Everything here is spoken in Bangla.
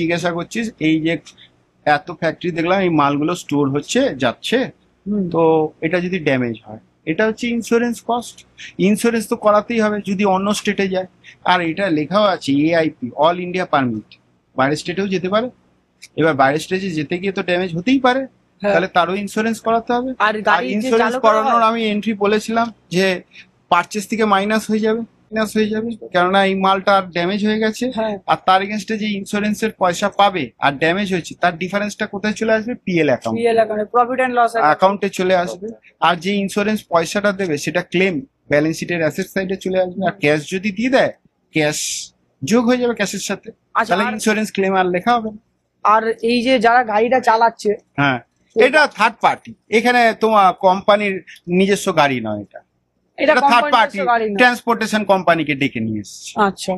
জিজ্ঞাসা করছিস এই যে এত ফ্যাক্টরি দেখলাম এই মালগুলো স্টোর হচ্ছে যাচ্ছে, তো এটা যদি ড্যামেজ হয় এটা হচ্ছে ইন্স্যুরেন্স কস্ট। ইন্স্যুরেন্স তো করাতেই হবে যদি অন্য স্টেটে যায়। আর এটা লেখাও আছে AIP, অল ইন্ডিয়া পারমিট, বাইরের স্টেটেও যেতে পারে। এবার বাইরের স্টেটে যেতে গিয়ে তো ড্যামেজ হতেই পারে, তাহলে তারও ইন্স্যুরেন্স করাতে হবে। আর আর ইন্স্যুরেন্স করানোর আমি এন্ট্রি বলেছিলাম যে পারচেস থেকে মাইনাস হয়ে যাবে, কেননা এই মালটা ড্যামেজ হয়ে গেছে। আর তার এগেনস্টে যে ইন্স্যুরেন্সের পয়সা পাবে আর ড্যামেজ হয়েছে তার ডিফারেন্সটা কোথায় চলে আসবে? PL account, profit and loss অ্যাকাউন্টে চলে আসবে। আর যে ইন্স্যুরেন্স পয়সাটা দেবে সেটা ক্লেম ব্যালেন্স শিটের অ্যাসেট সাইডে চলে আসবে। আর ক্যাশ যদি দিয়ে দেয়, ক্যাশ যোগ হয়ে যাবে ক্যাশের সাথে, তাহলে ইন্স্যুরেন্স ক্লেম আর লেখা হবে না। আর এই যে যারা গাড়িটা চালাচ্ছে, হ্যাঁ, এটা থার্ড পার্টি, এখানে তোমার কোম্পানির নিজস্ব গাড়ি নয়, এটা থার্ড পার্টি ট্রান্সপোর্টেশন কোম্পানিকে ডেকে নিয়ে এসছে। আচ্ছা,